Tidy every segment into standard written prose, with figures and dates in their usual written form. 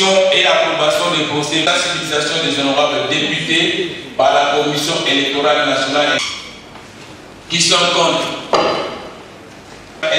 Discussion et approbation des procès de civilisation des honorables députés par la Commission électorale nationale qui sont contre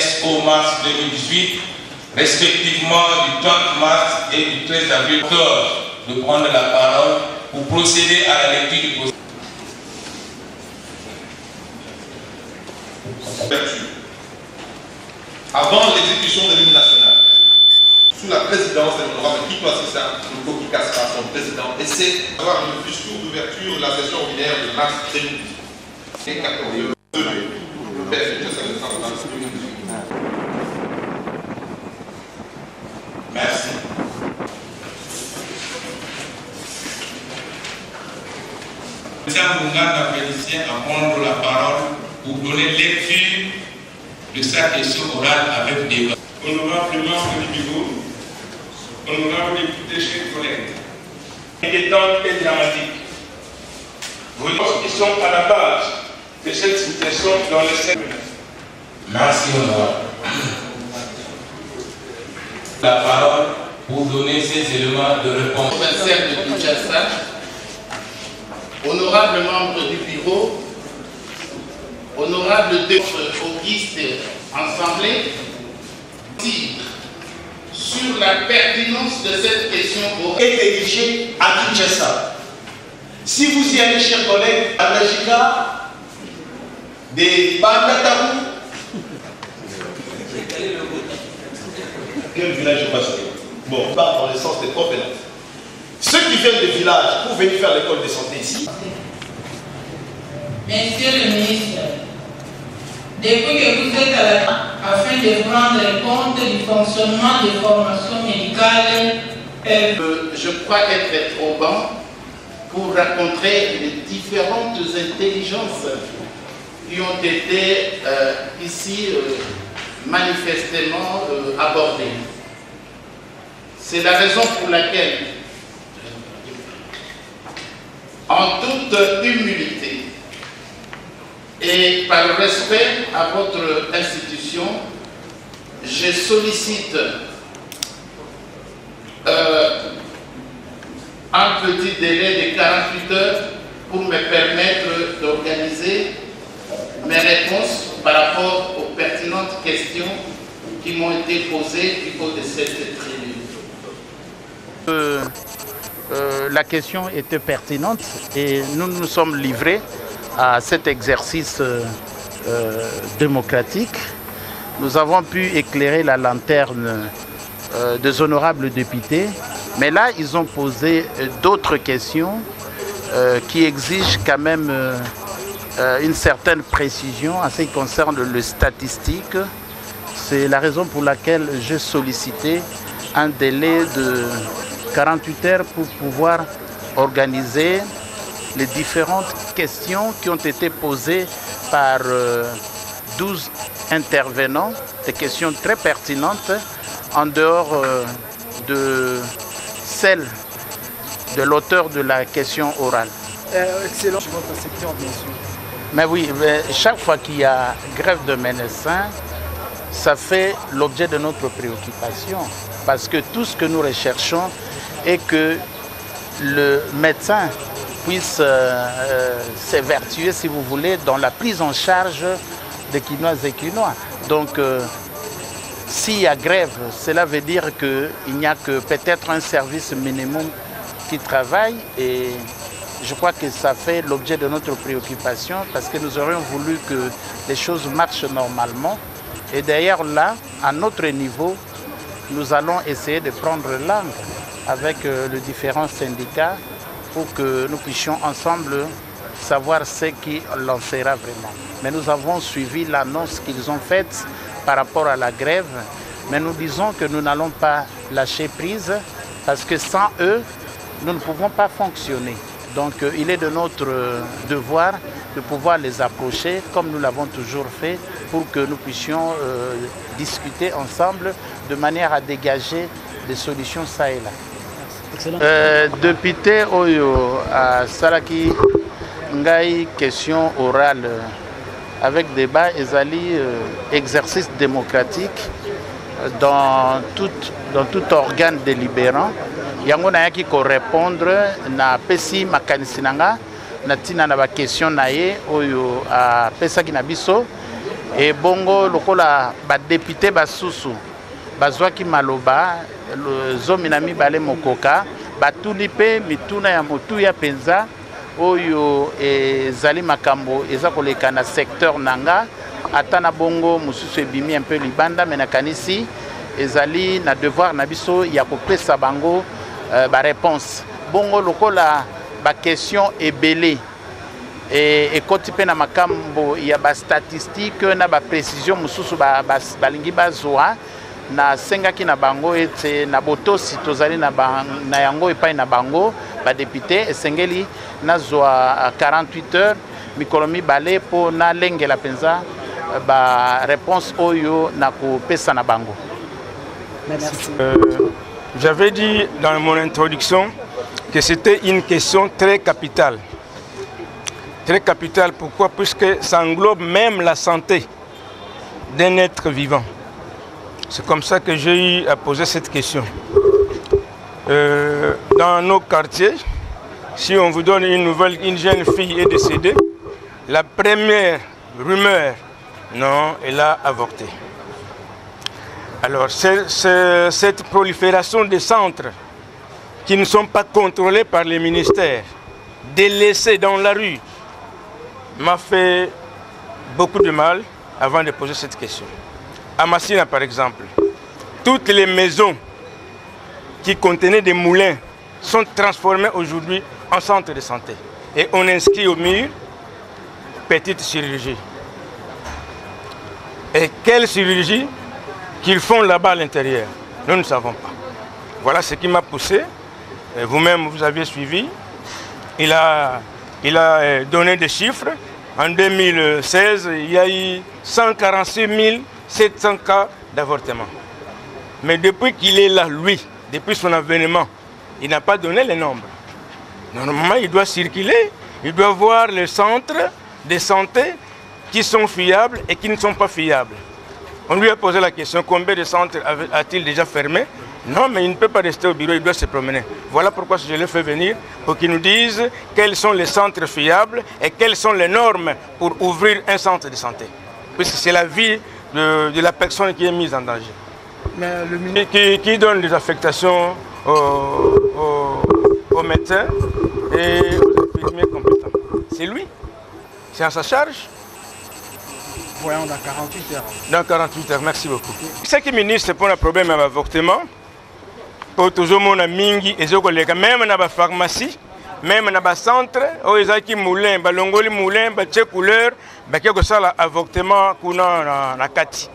SO mars 2018, respectivement du 30 mars et du 13 avril, de prendre la parole pour procéder à la lecture du procès. Avant l'exécution de l'hymne national, sous la présidence de l'honorable Kiko Assissa, Luko Kikaska, son président, essaie d'avoir une discours d'ouverture de la session ordinaire de mars 2018. Et 14. Merci. M. Munganga Félicien à prendre la parole pour donner lecture de sa question orale avec débat. Honorable membre du bureau, honorable député, chers collègues, inquiétante et dramatique. Vos qui sont à la base de cette situation dans le secteur. Merci, honorable. La parole pour donner ces éléments de réponse. Provincial de Kinshasa, honorable membre du bureau, honorable député Auguste Assemblée, sur la pertinence de cette question est érigée à Kinshasa. Si vous y allez, chers collègues, à Belgica, des Bandatakou, quel village est passé? Bon, pas dans le sens des propres. Ceux qui viennent des villages pour venir faire l'école de santé ici. Monsieur le ministre, depuis que vous êtes à la afin de prendre compte du fonctionnement des formations médicales, je crois être au banc pour rencontrer les différentes intelligences qui ont été ici manifestement abordées. C'est la raison pour laquelle, en toute humilité et par respect à votre institution, je sollicite un petit délai de 48 heures pour me permettre d'organiser mes réponses par rapport aux pertinentes questions qui m'ont été posées au cours de cette tribune. La question était pertinente et nous nous sommes livrés à cet exercice démocratique. Nous avons pu éclairer la lanterne des honorables députés, mais là ils ont posé d'autres questions qui exigent quand même une certaine précision en ce qui concerne le statistique. C'est la raison pour laquelle j'ai sollicité un délai de 48 heures pour pouvoir organiser les différentes questions qui ont été posées par 12 intervenants, des questions très pertinentes en dehors de celle de l'auteur de la question orale. Excellent sur votre secteur, bien sûr. Mais oui, mais chaque fois qu'il y a grève de médecins, ça fait l'objet de notre préoccupation. Parce que tout ce que nous recherchons est que le médecin puisse s'évertuer, si vous voulez, dans la prise en charge des Quinoises et Quinois. Donc, s'il y a grève, cela veut dire qu'il n'y a que peut-être un service minimum qui travaille et je crois que ça fait l'objet de notre préoccupation parce que nous aurions voulu que les choses marchent normalement. Et d'ailleurs là, à notre niveau, nous allons essayer de prendre langue avec les différents syndicats pour que nous puissions ensemble savoir ce qui lancera vraiment. Mais nous avons suivi l'annonce qu'ils ont faite par rapport à la grève, mais nous disons que nous n'allons pas lâcher prise parce que sans eux, nous ne pouvons pas fonctionner. Donc il est de notre devoir de pouvoir les approcher comme nous l'avons toujours fait pour que nous puissions discuter ensemble de manière à dégager des solutions ça et là. Député Oyo à Saraki, Ngai, question orale avec débat et exercice démocratique dans toute dans tout organe délibérant. Yango na yaki ko répondre na pesi makanisi nanga na tina na ba question na ye oyo a pesa ki na biso et bongo lokola ba député basusu bazwaki maloba zomi na mibale mokoka batuli pe mituna ya motu ya penza oyo ezali makambo eza koleka na secteur nanga ata na bongo mususu ebimi un peu libanda mais na kanisi ezali na devoir na biso ya kopesa bango ba réponse bongo lokola ba question ebele et koti pe na makambo ya ba statistique na ba précision mususu balingi bazwa na sengaki na bango ete na botosi tozali na yango epai na bango ba député esengeli na zwa 48 heures mikolo mibale po na lengela penza ba réponse oyo na kopesa na bango. Merci. J'avais dit dans mon introduction que c'était une question très capitale. Très capitale, pourquoi? Puisque ça englobe même la santé d'un être vivant. C'est comme ça que j'ai eu à poser cette question. Dans nos quartiers, si on vous donne une nouvelle, une jeune fille est décédée, la première rumeur, non, elle a avorté. Alors, cette prolifération des centres qui ne sont pas contrôlés par les ministères, délaissés dans la rue, m'a fait beaucoup de mal avant de poser cette question. À Massina, par exemple, toutes les maisons qui contenaient des moulins sont transformées aujourd'hui en centres de santé. Et on inscrit au mur petite chirurgie. Et quelle chirurgie qu'ils font là-bas à l'intérieur, nous ne savons pas. Voilà ce qui m'a poussé. Vous-même, vous aviez suivi. Il a donné des chiffres. En 2016, il y a eu 146 700 cas d'avortement. Mais depuis qu'il est là, lui, depuis son avènement, il n'a pas donné les nombres. Normalement, il doit circuler. Il doit voir les centres de santé qui sont fiables et qui ne sont pas fiables. On lui a posé la question, combien de centres a-t-il déjà fermé? Non, mais il ne peut pas rester au bureau, il doit se promener. Voilà pourquoi je l'ai fait venir, pour qu'il nous dise quels sont les centres fiables et quelles sont les normes pour ouvrir un centre de santé. Puisque c'est la vie de la personne qui est mise en danger. Mais le ministre... qui donne des affectations aux médecins et aux infirmiers compétents. C'est lui. C'est en sa charge. Voyons dans 48 heures. Dans 48 heures, merci beaucoup. Ce qui ministre pour un problème avec l'avortement, pour toujours mon mingi et collègues, même dans la pharmacie, même dans le centre, où ils ont moulin, balongoli moulin, baché couleur, qui a ça l'avortement qu'on a na kati.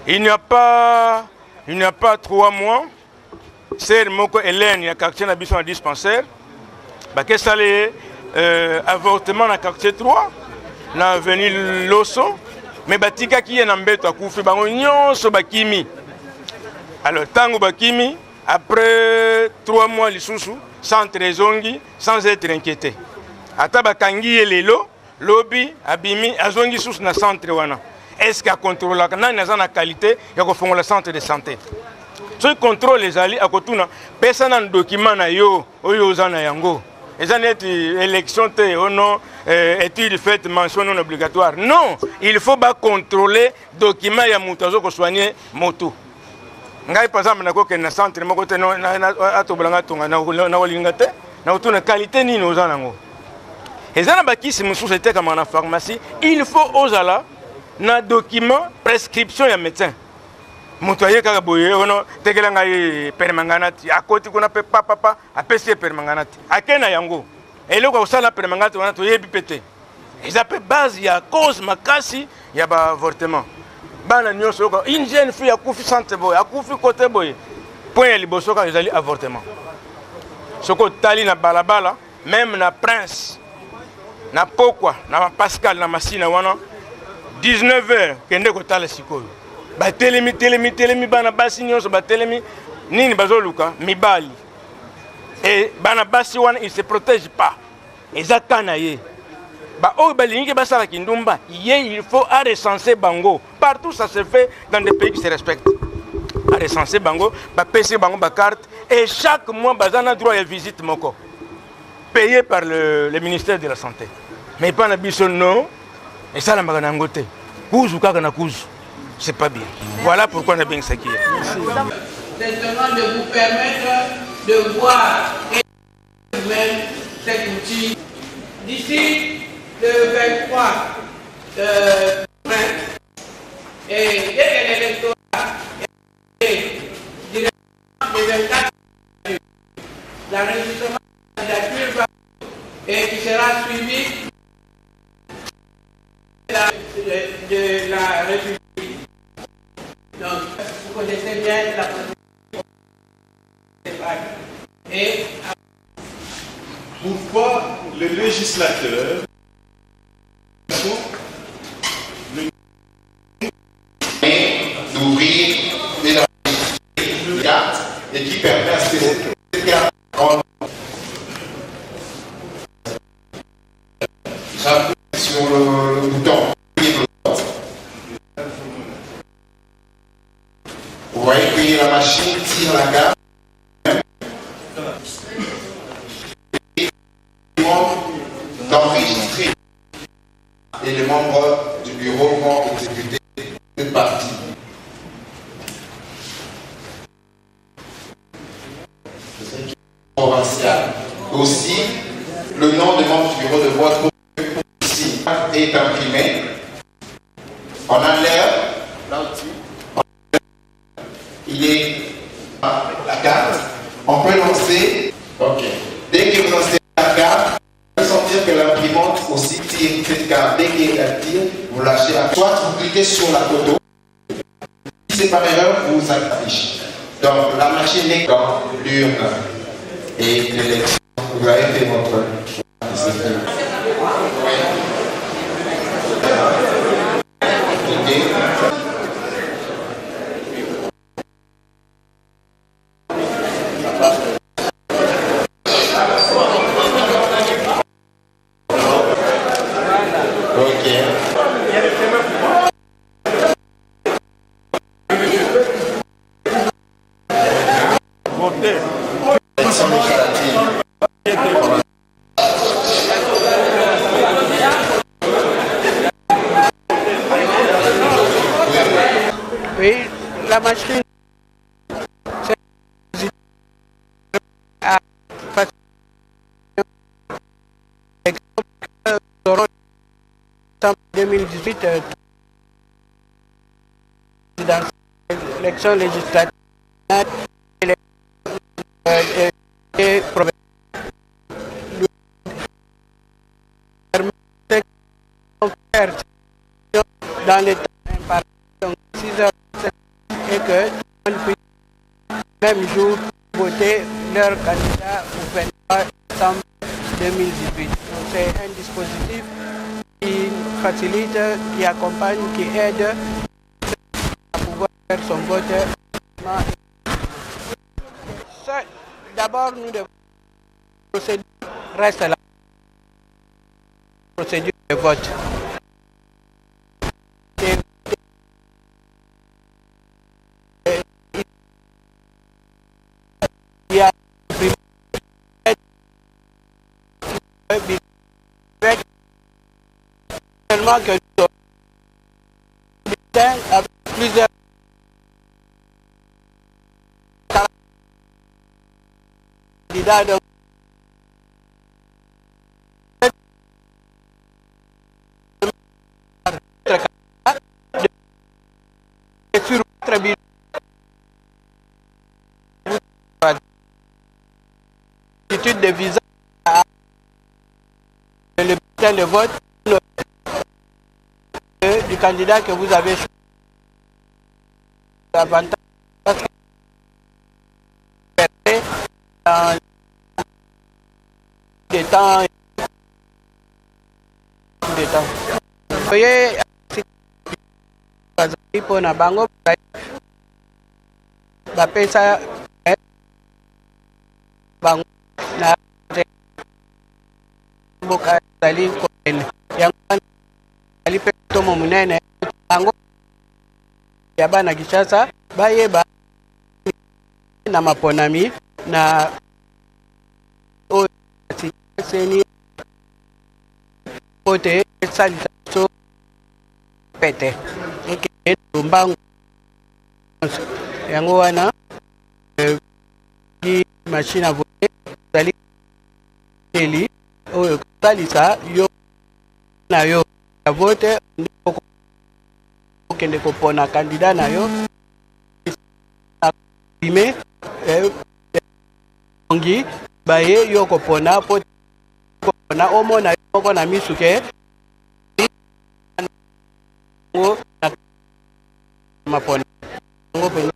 Il n'y a pas 3 mois, c'est moko Hélène, il y a quartier n'habite en dispensaire, qui ça les avortement dans quartier 3, dans l'avenue Loso. Mais batika qui est en bête à koufi bango nyonso bakimi. Alors tango bakimi après 3 mois lisusu sans trésongi sans être inquiété. Ata bakangi lelo lobi abimi azongi susu na centre wana. Est-ce qu'il contrôle la na qualité ya ko fongola centre de santé. Ce contrôle les ali akotuna pesa na document na yo oyo zana yango. Les élections, études faites, mention non obligatoire. Non, il faut contrôler les documents qui soigner moto. Par exemple, dans le centre, la qualité ni nos anango. Et ça comme en pharmacie, il faut aux ala na document prescription ya médecin. Motoye kaka boye ono tekela ngai permanganati akoti kuna pe papa apesi permanganati akena yango eloko usala permanganati wana to yebi pete ezape base ya cause makasi ya ba avortement bana nyonso ko une jeune fille akufi santé boye akufi côté boye point ya liboso ka ezali avortement soko tali na balabala même na Prince na Pokwa na Pascal na Masina wana 19h kende ko tala sikoyo telemi bana basi nyonso telemi nini bazoluka mibali et bana basi wana il se protège pas ezakana ye o balingi basala kindumba il faut recenser bango partout ça se fait dans des pays qui se respectent recenser bango, passer bango ba carte et chaque mois bazana droit à visite moko payé par le ministère de la santé. Mais pas na biso non et ça la magana ngote. Kuzu kaka na kuzu. C'est pas bien. Voilà pourquoi on a bien ça qui est. Maintenant de vous permettre de voir même cet outil d'ici le 23 mai et dès que l'électorat est directement le 24 l'enregistrement de la candidature va et qui sera suivi de la République. Donc, vous connaissez bien la procédure. Et pourquoi le législateur d'ouvrir une carte et qui permet à cette carte j'appuie sur le bouton. Vous voyez que la machine tire la carte. D'enregistrer et les membres du bureau vont exécuter une partie. Provincial. Aussi, le nom de membre du bureau de vote ici est imprimé. On a l'air, il est la carte. On peut lancer. Ok. Dès que vous lancez la carte, sentir que l'imprimante aussi tire cette carte. Dès qu'elle tire, vous lâchez la soit vous cliquez sur la photo. Si c'est par erreur, vous affichez. Donc la machine est dans l'urne et l'élection. Vous avez fait votre choix. Oui, la machine en 2018 dans l'élection législative et dans les temps impartis, donc 6h et que on puisse même jour voter leur candidat au 23 décembre 2018. C'est un dispositif qui facilite, qui accompagne, qui aide à pouvoir faire son vote. D'abord, nous devons la procédure reste la procédure de vote. Il y a tellement que nous avec plusieurs candidats de sur votre bilan l'attitude de visa le bulletin de vote du candidat que vous avez choisi. L'avantage parce que dans des temps vous voyez pour na bango bapesa bango na boka zali ko yango ali peto monene bango ya bana Kinshasa bayeba na maponami na oyo seni ote esalisa so pete okende mbangu yango wana ki machine a voté zali eli oyo salisa yo na yo a voté okende kopona candidat na yo ime ongi baye yo kopona po na omona yo ko na misuke ngo mapona ngo pe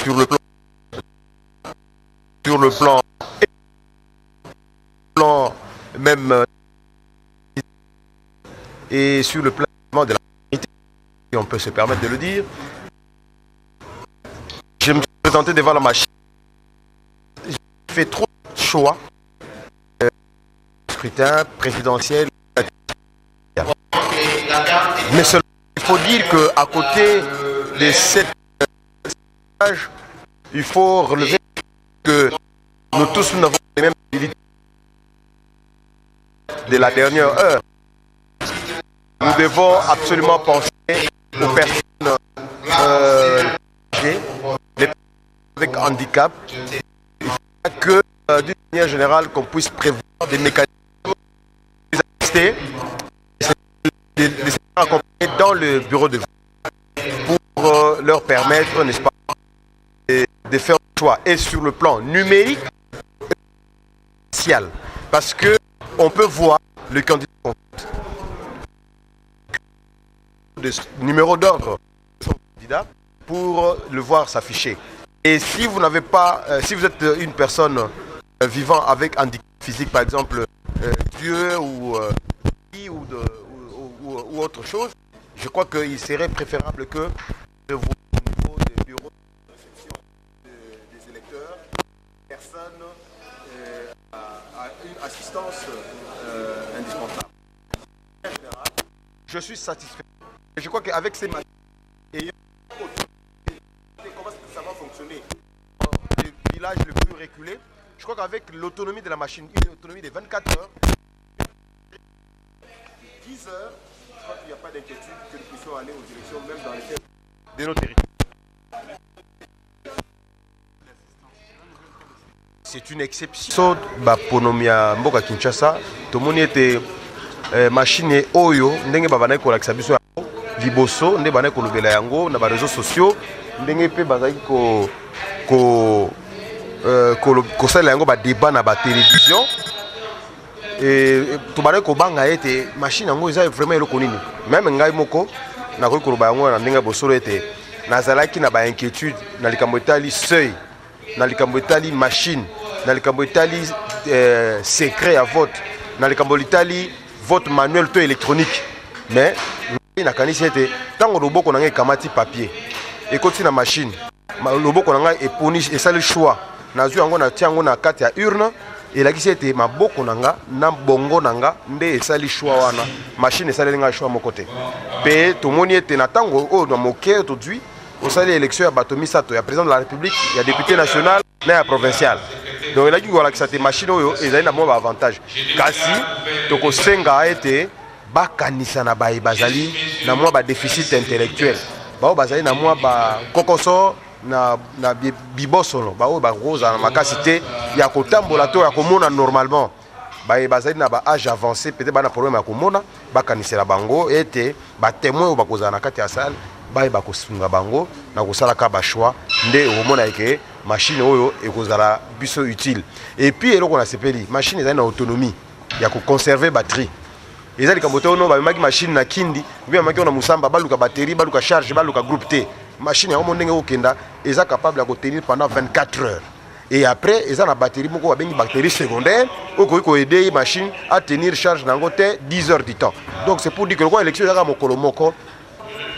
sur le plan même et sur le plan de la humanité, si on peut se permettre de le dire. Je me suis présenté devant la machine. J'ai fait trop de choix. Scrutin présidentiel. Mais seulement, il faut dire qu'à côté de cette âge, il faut relever que nous tous nous avons les mêmes activités de la dernière heure. Nous devons absolument penser aux personnes âgées, les personnes avec handicap. Il faut que, d'une manière générale, qu'on puisse prévoir des mécanismes de assister, de les accompagner dans le bureau de vote pour leur permettre, n'est-ce pas, de faire le choix. Et sur le plan numérique, social, parce que on peut voir le candidat de numéro d'ordre candidat pour le voir s'afficher. Et si vous n'avez pas, si vous êtes une personne vivant avec handicap physique, par exemple Dieu ou autre chose, je crois qu'il serait préférable que vous, au niveau des bureaux de réception des électeurs, personne a une assistance indispensable. En général, je suis satisfait. Et je crois qu'avec ces machines, et comment ça va fonctionner dans les villages les plus reculés, je crois qu'avec l'autonomie de la machine, une autonomie de 24 heures, 10 heures, je crois qu'il n'y a pas d'inquiétude que nous puissions aller aux élections, même dans les terres de nos territoires. C'est une exception. Baponomia mboka Kinshasa, tout le monde était machine oyo, ndenge babana ko lakisa biso liboso, ndenge babana ko lobela yango na ba réseaux sociaux, ndenge pe bazaki ko sala yango ba débat na ba télévision. Et tout bana ko banga ete machine yango eza vraiment eloko nini. Même ngai moko na ko loba yango na ndenge bosolo ete nazalaki na ba inquiétude na likambo etali seuil, na likambo etali machine, na likambo etali secret à vote, na likambo etali vote manuel to électronique. Mais na kanisi ete tango loboko na ngai kamati papier et koti na machine loboko na ngai eponi esali choix nazwi yango na tiango na kati ya urne elakisi ete maboko na nga na bongo na nga nde esali choix wana machine esali nga choix moko te pe tomoni ete na tango oyo na moke tozwi osali élection ya bato misato ya président de la république ya député national na ya provincial. Donc elaki kolakisa te machine oyo ezali na mwa ba avantage kasi tokosenga ete bakanisa na baye bazali na mwa ba déficit intellectuel bao bazali na mwa ba kokoso na bibosolo bao ba rosa na makasi te ya kotambola to ya komona normalement baye bazali na ba âge avancé peut-être ba na problème ya komona bakanisela bango ete ba témoin oyo bakozala na kati ya salle baye bakosunga bango na kosala ka ba choix nde omona eke machine oyo ekozala biso utile. Et puis eloko na sepeli machine ezali na autonomie ya ko conserver batterie. Ezali kamboto no ba maki machine na kindi bien maki na musamba baluka batterie baluka charge baluka groupe T machine ya ndenge okenda eza capable ya ko tenir pendant 24 heures et après ils ont la batterie moko ba batterie secondaire pour aider machine à tenir charge dans 10 heures du temps. Donc c'est pour dire que l'élection est mokolo moko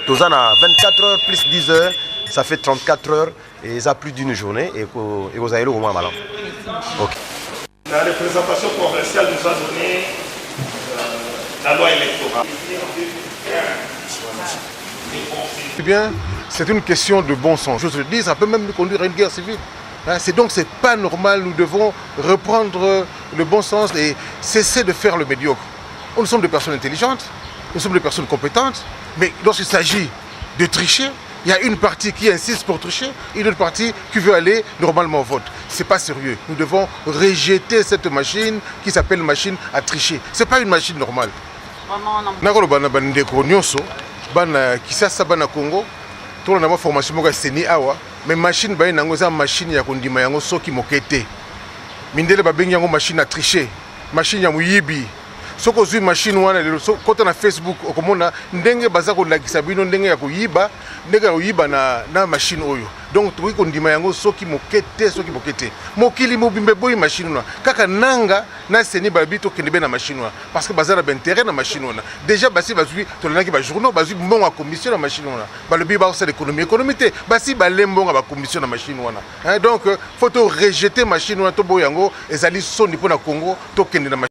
tous en a 24 heures plus 10 heures, ça fait 34 heures et ça plus d'une journée et vous avez le moment malin. OK. La représentation provinciale nous a donné la loi électorale. Eh bien, c'est une question de bon sens. Je te le dis, ça peut même nous conduire à une guerre civile. Donc c'est pas normal, nous devons reprendre le bon sens et cesser de faire le médiocre. Nous sommes des personnes intelligentes, nous sommes des personnes compétentes, mais lorsqu'il s'agit de tricher, il y a une partie qui insiste pour tricher et une autre partie qui veut aller normalement au vote. Ce n'est pas sérieux. Nous devons rejeter cette machine qui s'appelle machine à tricher. Ce n'est pas une machine normale. Bana Kisasa bana Congo, tout le monde a formation moka seni awa, mais machine ba nango za machine ya kondima yango soki mokete. Mindele ba bengi yango machine à tricher, machine ya muyibi. Soko zui machine wana lelo so kota na Facebook okomona ndenge baza ko lakisa bino ndenge ya kuyiba, ndenge ya kuyiba na machine oyo. Donc tuki kondima yango soki mokete. Mokili mobimbe boyi machine wana. Kaka nanga na seni ba bito kendebe na machine wana parce que bazala ba intérêt na machine wana. Déjà basi bazui tolana ki ba journaux bazui mbonga commission na machine wana. Ba le bi ba c'est l'économie te basi ba lembonga ba commission na machine wana. Donc faut rejeter machine wana to boyango ezali soni pona Congo to kende na